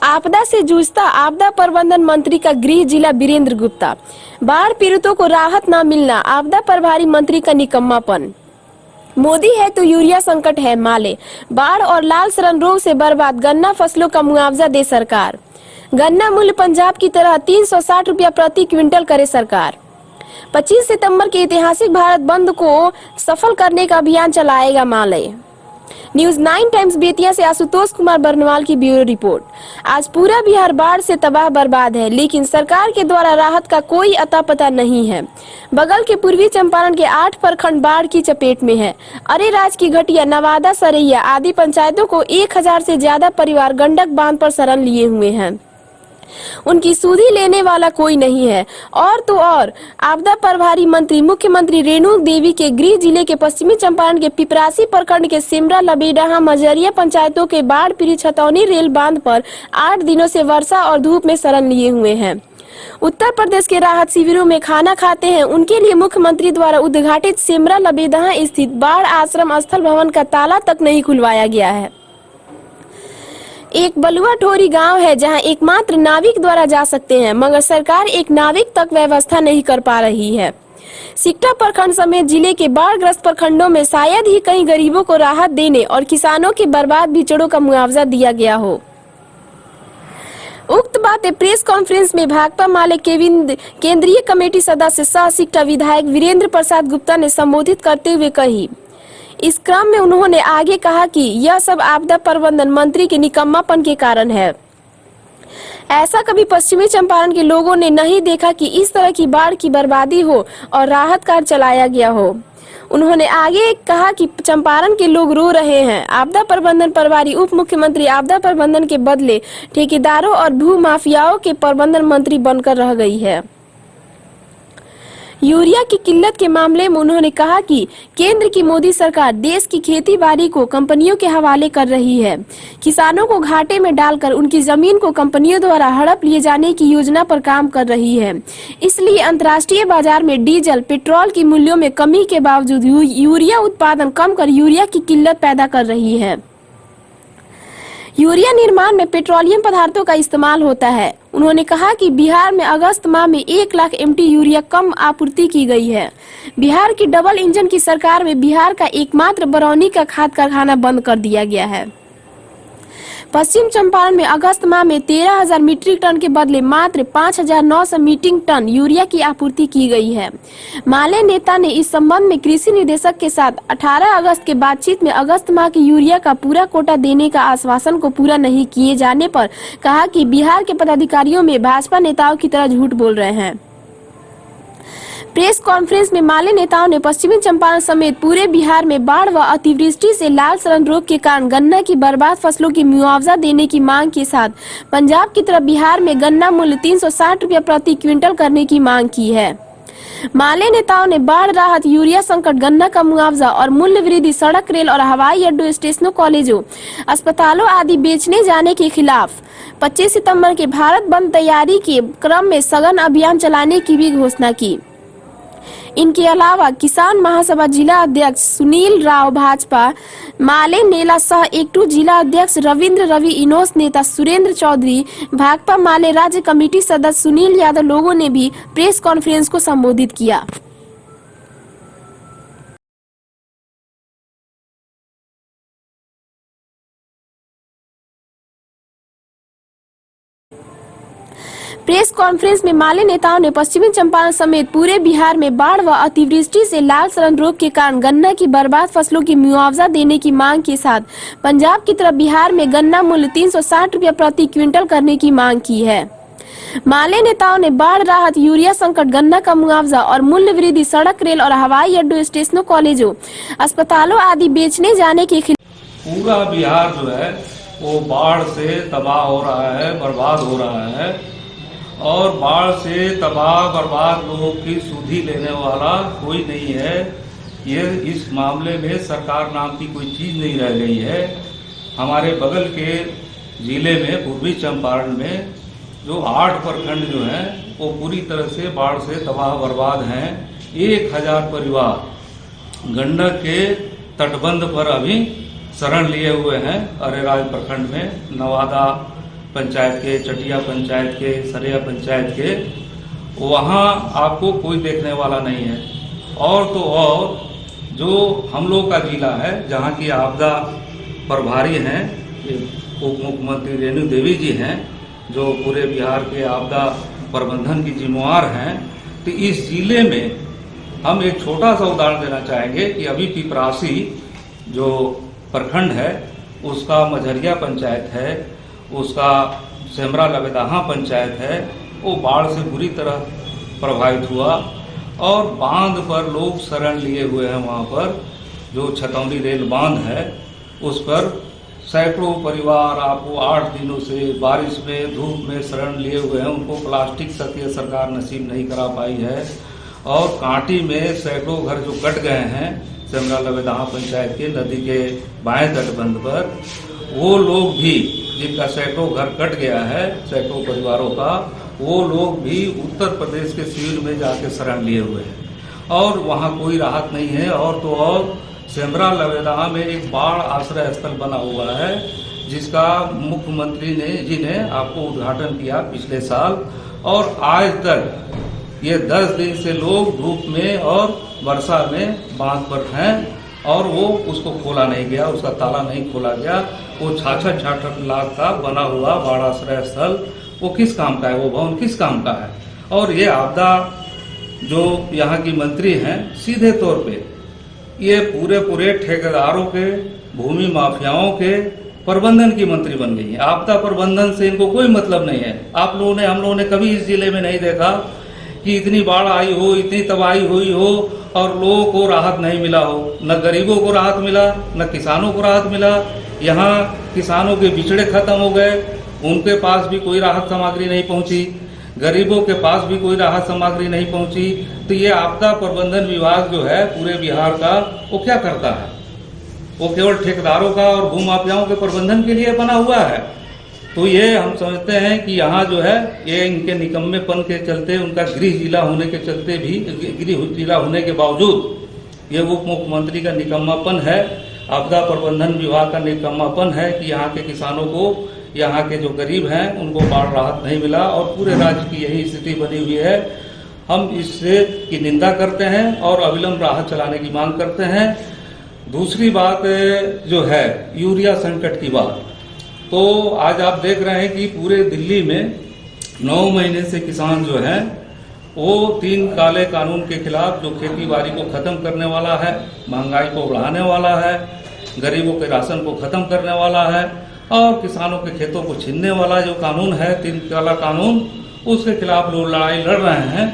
आपदा से जूझता आपदा प्रबंधन मंत्री का गृह जिला वीरेंद्र गुप्ता। बाढ़ पीड़ितों को राहत न मिलना आपदा प्रभारी मंत्री का निकम्मापन। मोदी है तो यूरिया संकट है माले। बाढ़ और लाल सड़न रोग से बर्बाद गन्ना फसलों का मुआवजा दे सरकार। गन्ना मूल्य पंजाब की तरह 360 रुपया प्रति क्विंटल करे सरकार। 25 सितंबर के ऐतिहासिक भारत बंद को सफल करने का अभियान चलाएगा माले। न्यूज 9 टाइम्स बेतिया से आशुतोष कुमार बर्नवाल की ब्यूरो रिपोर्ट। आज पूरा बिहार बाढ़ से तबाह बर्बाद है, लेकिन सरकार के द्वारा राहत का कोई अता पता नहीं है। बगल के पूर्वी चंपारण के 8 प्रखंड बाढ़ की चपेट में है। अरेराज की घटिया, नवादा, सरैया आदि पंचायतों को 1000 से ज्यादा परिवार गंडक बांध पर शरण लिए हुए हैं। उनकी सुधि लेने वाला कोई नहीं है। और तो और आपदा प्रभारी मंत्री मुख्यमंत्री रेणु देवी के गृह जिले के पश्चिमी चंपारण के पिपरासी प्रखंड के सिमरा, लबेडहा, मजरिया पंचायतों के बाढ़ पीड़ित छतौनी रेल बांध पर 8 दिनों से वर्षा और धूप में शरण लिए हुए हैं। उत्तर प्रदेश के राहत शिविरों में खाना खाते हैं। उनके लिए मुख्यमंत्री द्वारा उद्घाटित सिमरा, लबेडहा स्थित बाढ़ आश्रम स्थल भवन का ताला तक नहीं खुलवाया गया है। एक बलुआ ठोरी गांव है जहां एकमात्र नाविक द्वारा जा सकते हैं, मगर सरकार एक नाविक तक व्यवस्था नहीं कर पा रही है। सिकटा प्रखंड समेत जिले के बाढ़ग्रस्त प्रखंडों में शायद ही कहीं गरीबों को राहत देने और किसानों के बर्बाद बिचड़ों का मुआवजा दिया गया हो। उक्त बातें प्रेस कॉन्फ्रेंस में भाकपा माले केंद्रीय कमेटी सदस्य सह सिकटा विधायक वीरेंद्र प्रसाद गुप्ता ने संबोधित करते हुए कही। इस क्रम में उन्होंने आगे कहा कि यह सब आपदा प्रबंधन मंत्री के निकम्मापन के कारण है। ऐसा कभी पश्चिमी चंपारण के लोगों ने नहीं देखा कि इस तरह की बाढ़ की बर्बादी हो और राहत कार्य चलाया गया हो। उन्होंने आगे कहा कि चंपारण के लोग रो रहे हैं। आपदा प्रबंधन प्रभारी उप मुख्यमंत्री आपदा प्रबंधन के बदले ठेकेदारों और भू माफियाओं के प्रबंधन मंत्री बनकर रह गई है। यूरिया की किल्लत के मामले में उन्होंने कहा कि केंद्र की मोदी सरकार देश की खेती बाड़ी को कंपनियों के हवाले कर रही है। किसानों को घाटे में डालकर उनकी जमीन को कंपनियों द्वारा हड़प लिए जाने की योजना पर काम कर रही है। इसलिए अंतर्राष्ट्रीय बाजार में डीजल, पेट्रोल की मूल्यों में कमी के बावजूद यूरिया उत्पादन कम कर यूरिया की किल्लत पैदा कर रही है। यूरिया निर्माण में पेट्रोलियम पदार्थों का इस्तेमाल होता है। उन्होंने कहा कि बिहार में अगस्त माह में 1 लाख MT यूरिया कम आपूर्ति की गई है। बिहार की डबल इंजन की सरकार में बिहार का एकमात्र बरौनी का खाद कारखाना बंद कर दिया गया है। पश्चिम चंपारण में अगस्त माह में 13,000 मीट्रिक टन के बदले मात्र 5,900 मीट्रिक टन यूरिया की आपूर्ति की गई है। माले नेता ने इस संबंध में कृषि निदेशक के साथ 18 अगस्त के बातचीत में अगस्त माह की यूरिया का पूरा कोटा देने का आश्वासन को पूरा नहीं किए जाने पर कहा कि बिहार के पदाधिकारियों में भाजपा नेताओं की तरह झूठ बोल रहे हैं। प्रेस कॉन्फ्रेंस में माले नेताओं ने पश्चिमी चंपारण समेत पूरे बिहार में बाढ़ व अतिवृष्टि से लाल सड़न रोग के कारण गन्ना की बर्बाद फसलों की मुआवजा देने की मांग के साथ पंजाब की तरह बिहार में गन्ना मूल्य 360 रुपया प्रति क्विंटल करने की मांग की है। माले नेताओं ने बाढ़ राहत, यूरिया संकट, गन्ना का मुआवजा और मूल्य वृद्धि, सड़क, रेल और हवाई अड्डों, स्टेशनों, कॉलेजों, अस्पतालों आदि बेचने जाने के खिलाफ 25 सितम्बर के भारत बंद तैयारी के क्रम में सघन अभियान चलाने की भी घोषणा की। इनके अलावा किसान महासभा जिला अध्यक्ष सुनील राव, भाजपा माले नेला सह एकटू जिला अध्यक्ष रविंद्र रवि, इनोस नेता सुरेंद्र चौधरी, भाकपा माले राज्य कमेटी सदस्य सुनील यादव लोगों ने भी प्रेस कॉन्फ्रेंस को संबोधित किया। प्रेस कॉन्फ्रेंस में माले नेताओं ने पश्चिमी चंपारण समेत पूरे बिहार में बाढ़ व अतिवृष्टि से लाल सड़न रोग के कारण गन्ना की बर्बाद फसलों की मुआवजा देने की मांग के साथ पंजाब की तरह बिहार में गन्ना मूल्य 360 रुपया प्रति क्विंटल करने की मांग की है। माले नेताओं ने बाढ़ राहत, यूरिया संकट, गन्ना का मुआवजा और मूल्य वृद्धि, सड़क, रेल और हवाई अड्डों, स्टेशनों, कॉलेजों, अस्पतालों आदि बेचने जाने के खिलाफ पूरा बिहार जो है वो बाढ़ से तबाह हो रहा है, बर्बाद हो रहा है। और बाढ़ से तबाह बर्बाद लोगों की सुधि लेने वाला कोई नहीं है। ये इस मामले में सरकार नाम की कोई चीज़ नहीं रह गई है। हमारे बगल के ज़िले में पूर्वी चंपारण में जो 8 प्रखंड जो हैं वो पूरी तरह से बाढ़ से तबाह बर्बाद हैं। 1000 परिवार गंडक के तटबंध पर अभी शरण लिए हुए हैं। अरेराज प्रखंड में, नवादा पंचायत के, चटिया पंचायत के, सरिया पंचायत के, वहाँ आपको कोई देखने वाला नहीं है। और तो और जो हम लोग का जिला है, जहाँ की आपदा प्रभारी हैं, उप मुख्यमंत्री रेणु देवी जी हैं, जो पूरे बिहार के आपदा प्रबंधन की जिम्मेवार हैं। तो इस जिले में हम एक छोटा सा उदाहरण देना चाहेंगे कि अभी पिपरासी जो प्रखंड है, उसका मझरिया पंचायत है, उसका सेमरा लवेदाहा पंचायत है, वो बाढ़ से बुरी तरह प्रभावित हुआ और बांध पर लोग शरण लिए हुए हैं। वहाँ पर जो छतौनी रेल बांध है, उस पर सैकड़ों परिवार आपको 8 दिनों से बारिश में, धूप में शरण लिए हुए हैं। उनको प्लास्टिक सत्य सरकार नसीब नहीं करा पाई है। और कांटी में सैकड़ों घर जो कट गए हैं सेमरा लवेदाहा पंचायत के नदी के बाएं तटबंध पर, वो लोग भी जिनका सैकड़ों घर कट गया है, सैकड़ों परिवारों का, वो लोग भी उत्तर प्रदेश के शिविर में जाके शरण लिए हुए हैं और वहाँ कोई राहत नहीं है। और तो और सेमरा लवेदाहा में एक बाढ़ आश्रय स्थल बना हुआ है, जिसका मुख्यमंत्री जी ने आपको उद्घाटन किया पिछले साल, और आज तक ये 10 दिन से लोग धूप में और वर्षा में बांध पर हैं और वो उसको खोला नहीं गया, उसका ताला नहीं खोला गया। वो 66 लाख का बना हुआ बाढ़ आश्रय स्थल वो किस काम का है, वो भवन किस काम का है। और ये आपदा जो यहाँ की मंत्री हैं, सीधे तौर पे ये पूरे ठेकेदारों के, भूमि माफियाओं के प्रबंधन की मंत्री बन गई है। आपदा प्रबंधन से इनको कोई मतलब नहीं है। आप लोगों ने, हम लोगों ने कभी इस जिले में नहीं देखा कि इतनी बाढ़ आई हो, इतनी तबाही हुई हो और लोगों को राहत नहीं मिला हो। न गरीबों को राहत मिला, न किसानों को राहत मिला। यहाँ किसानों के बिचड़े खत्म हो गए, उनके पास भी कोई राहत सामग्री नहीं पहुंची, गरीबों के पास भी कोई राहत सामग्री नहीं पहुंची। तो ये आपदा प्रबंधन विभाग जो है पूरे बिहार का, वो क्या करता है? वो केवल ठेकेदारों का और भूमाफियाओं के प्रबंधन के लिए बना हुआ है। तो ये हम समझते हैं कि यहाँ जो है, ये इनके निकम्मेपन के चलते, उनका गृह जिला होने के चलते भी, गृह जिला होने के बावजूद ये उप मुख्यमंत्री का निकम्मापन है, आपदा प्रबंधन विभाग का निकम्मापन है कि यहाँ के किसानों को, यहाँ के जो गरीब हैं उनको बाढ़ राहत नहीं मिला और पूरे राज्य की यही स्थिति बनी हुई है। हम इससे की निंदा करते हैं और अविलंब राहत चलाने की मांग करते हैं। दूसरी बात जो है यूरिया संकट की बात, तो आज आप देख रहे हैं कि पूरे दिल्ली में 9 महीने से किसान जो है वो 3 काले कानून के खिलाफ, जो खेती बाड़ी को खत्म करने वाला है, महंगाई को बढ़ाने वाला है, गरीबों के राशन को खत्म करने वाला है और किसानों के खेतों को छीनने वाला जो कानून है, 3 काला कानून, उसके खिलाफ लोग लड़ाई लड़ रहे हैं।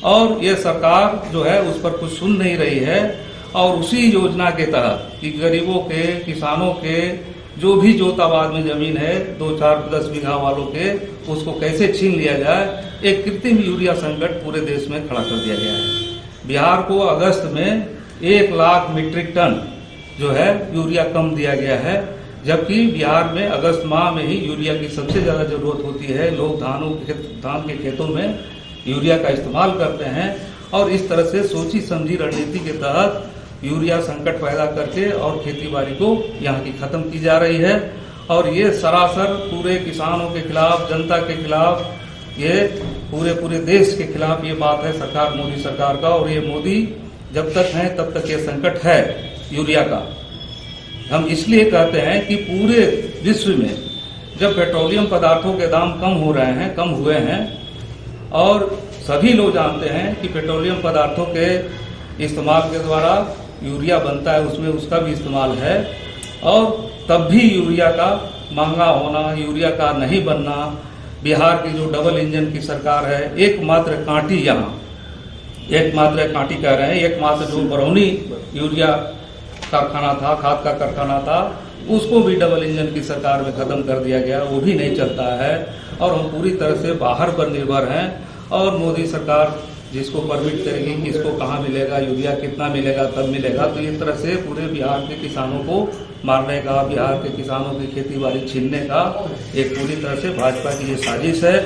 और ये सरकार जो है उस पर कुछ सुन नहीं रही है और उसी योजना के तहत कि गरीबों के, किसानों के जो भी जोताबाद में जमीन है 2, 4, 10 बीघा वालों के, उसको कैसे छीन लिया जाए, एक कृत्रिम यूरिया संकट पूरे देश में खड़ा कर दिया गया है। बिहार को अगस्त में 1 लाख मीट्रिक टन जो है यूरिया कम दिया गया है, जबकि बिहार में अगस्त माह में ही यूरिया की सबसे ज़्यादा ज़रूरत होती है। लोग धान के खेतों में यूरिया का इस्तेमाल करते हैं और इस तरह से सोची समझी रणनीति के तहत यूरिया संकट पैदा करके और खेती बाड़ी को यहाँ की खत्म की जा रही है। और ये सरासर पूरे किसानों के खिलाफ, जनता के खिलाफ, ये पूरे देश के खिलाफ ये बात है सरकार, मोदी सरकार का। और ये मोदी जब तक हैं तब तक ये संकट है यूरिया का। हम इसलिए कहते हैं कि पूरे विश्व में जब पेट्रोलियम पदार्थों के दाम कम हुए हैं और सभी लोग जानते हैं कि पेट्रोलियम पदार्थों के इस्तेमाल के द्वारा यूरिया बनता है, उसमें उसका भी इस्तेमाल है, और तब भी यूरिया का महंगा होना, यूरिया का नहीं बनना, बिहार की जो डबल इंजन की सरकार है, एकमात्र कांटी कह रहे हैं, एकमात्र जो बरौनी यूरिया कारखाना था, खाद का कारखाना था, उसको भी डबल इंजन की सरकार में खत्म कर दिया गया, वो भी नहीं चलता है। और हम पूरी तरह से बाहर पर निर्भर हैं और मोदी सरकार जिसको परमिट करेगी कि इसको कहाँ मिलेगा, यूरिया कितना मिलेगा, तब मिलेगा। तो इस तरह से पूरे बिहार के किसानों को मारने का, बिहार के किसानों की खेती बाड़ी छीनने का एक पूरी तरह से भाजपा की ये साजिश है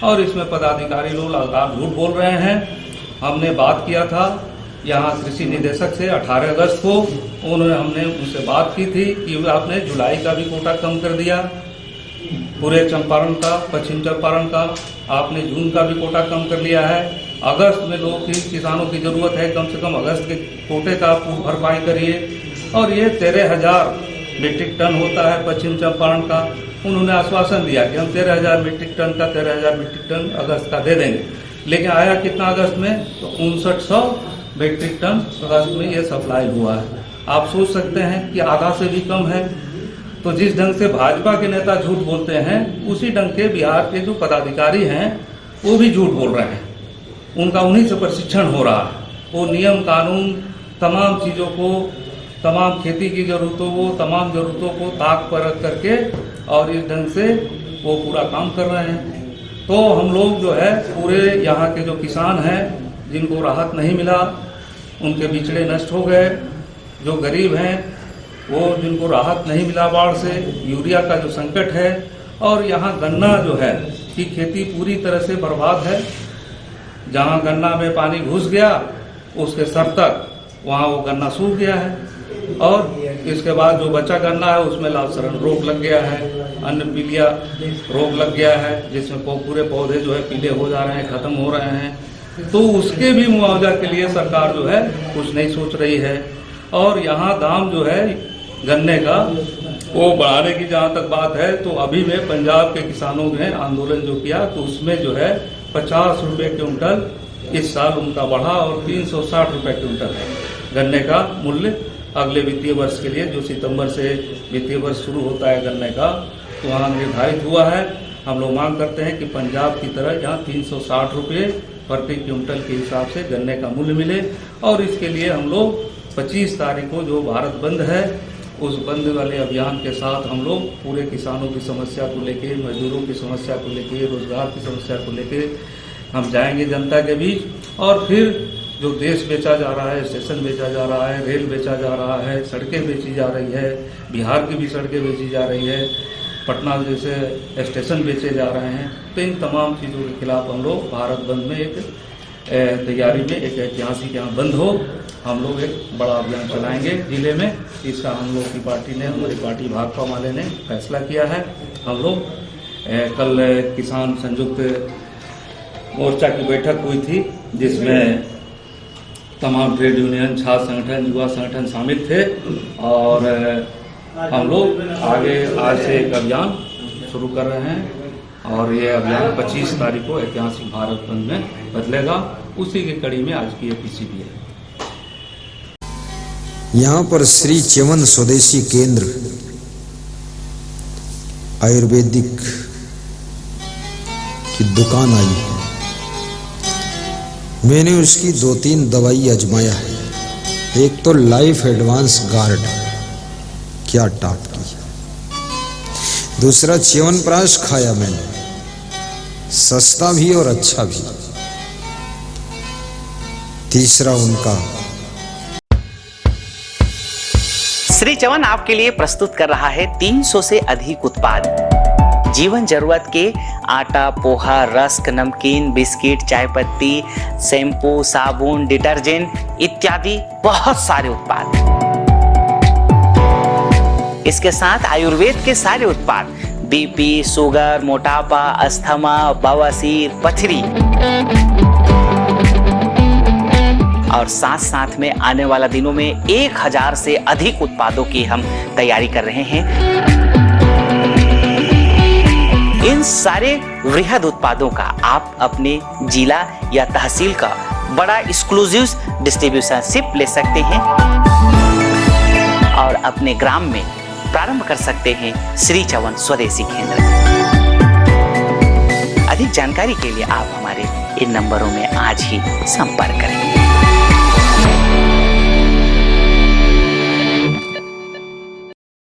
और इसमें पदाधिकारी लोग लगातार झूठ बोल रहे हैं। हमने बात किया था यहाँ कृषि निदेशक से 18 अगस्त को, हमने उनसे बात की थी कि आपने जुलाई का भी कोटा कम कर दिया, पूरे चंपारण का, पश्चिम चंपारण का आपने जून का भी कोटा कम कर लिया है। अगस्त में लोगों की, किसानों की ज़रूरत है, कम से कम अगस्त के कोटे का आप भरपाई करिए। और ये 13,000 मीट्रिक टन होता है पश्चिम चंपारण का। उन्होंने आश्वासन दिया कि हम 13,000 मीट्रिक टन का 13,000 मीट्रिक टन अगस्त का दे देंगे, लेकिन आया कितना अगस्त में? तो 5900 मीट्रिक टन अगस्त में ये सप्लाई हुआ है। आप सोच सकते हैं कि आधा से भी कम है। तो जिस ढंग से भाजपा के नेता झूठ बोलते हैं, उसी ढंग के बिहार के जो पदाधिकारी हैं वो भी झूठ बोल रहे हैं। उनका उन्हीं से प्रशिक्षण हो रहा है। वो नियम कानून तमाम चीज़ों को, तमाम खेती की ज़रूरतों को, तमाम ज़रूरतों को ताक पर रख करके और इस ढंग से वो पूरा काम कर रहे हैं। तो हम लोग जो है पूरे यहाँ के जो किसान हैं जिनको राहत नहीं मिला, उनके बिचड़े नष्ट हो गए। जो गरीब हैं वो जिनको राहत नहीं मिला बाढ़ से, यूरिया का जो संकट है, और यहाँ गन्ना जो है कि खेती पूरी तरह से बर्बाद है। जहाँ गन्ना में पानी घुस गया उसके सर तक वहाँ वो गन्ना सूख गया है। और इसके बाद जो बचा गन्ना है उसमें लाल सड़न रोग लग गया है, अन्य पीलिया रोग लग गया है, जिसमें पूरे पौधे जो है पीले हो जा रहे हैं, खत्म हो रहे हैं। तो उसके भी मुआवजा के लिए सरकार जो है कुछ नहीं सोच रही है। और यहाँ दाम जो है गन्ने का वो बढ़ाने की जहाँ तक बात है, तो अभी में पंजाब के किसानों ने आंदोलन जो किया तो उसमें जो है 50 रुपये क्विंटल इस साल उनका बढ़ा और 360 रुपये क्विंटल है गन्ने का मूल्य अगले वित्तीय वर्ष के लिए, जो सितंबर से वित्तीय वर्ष शुरू होता है गन्ने का, तो वहाँ निर्धारित हुआ है। हम लोग मांग करते हैं कि पंजाब की तरह यहाँ 360 रुपये प्रति क्विंटल के हिसाब से गन्ने का मूल्य मिले। और इसके लिए हम लोग 25 तारीख को जो भारत बंद है, उस बंद वाले अभियान के साथ हम लोग पूरे किसानों की समस्या को लेके, मजदूरों की समस्या को लेके, रोजगार की समस्या को लेके हम जाएंगे जनता के बीच। और फिर जो देश बेचा जा रहा है, स्टेशन बेचा जा रहा है, रेल बेचा जा रहा है, सड़कें बेची जा रही है, बिहार की भी सड़कें बेची जा रही है, पटना जैसे स्टेशन बेचे जा रहे हैं, तो इन तमाम चीज़ों के खिलाफ हम लोग भारत बंद में एक तैयारी में एक ऐतिहासिक यहाँ बंद हो, हम लोग एक बड़ा अभियान चलाएंगे जिले में। इसका हम लोग की पार्टी ने, हमारी पार्टी भाकपा वाले ने फैसला किया है। हम लोग कल किसान संयुक्त मोर्चा की बैठक हुई थी, जिसमें तमाम ट्रेड यूनियन, छात्र संगठन, युवा संगठन शामिल थे। और हम लोग आगे आज से एक अभियान शुरू कर रहे हैं और ये अभियान 25 तारीख को ऐतिहासिक भारत बंद में बदलेगा। उसी की कड़ी में आज की ये पीसीबी है। यहाँ पर श्री च्यवन स्वदेशी केंद्र आयुर्वेदिक की दुकान आई है। मैंने उसकी 2-3 दवाई आजमाया है। एक तो लाइफ एडवांस गार्ड, क्या टाप की। दूसरा च्यवनप्राश खाया मैंने, सस्ता भी और अच्छा भी। तीसरा उनका श्री च्यवन आपके लिए प्रस्तुत कर रहा है 300 से अधिक उत्पाद। जीवन जरूरत के आटा, पोहा, रस्क, नमकीन, बिस्किट, चाय पत्ती, शैम्पू, साबुन, डिटर्जेंट इत्यादि बहुत सारे उत्पाद। इसके साथ आयुर्वेद के सारे उत्पाद, बीपी, शुगर, मोटापा, अस्थमा, बवासीर, पथरी, और साथ साथ में आने वाला दिनों में 1000 से अधिक उत्पादों की हम तैयारी कर रहे हैं। इन सारे वृहद उत्पादों का आप अपने जिला या तहसील का बड़ा एक्सक्लूसिव डिस्ट्रीब्यूशनशिप ले सकते हैं और अपने ग्राम में प्रारंभ कर सकते हैं श्री च्यवन स्वदेशी केंद्र। अधिक जानकारी के लिए आप हमारे इन नंबरों में आज ही संपर्क करें।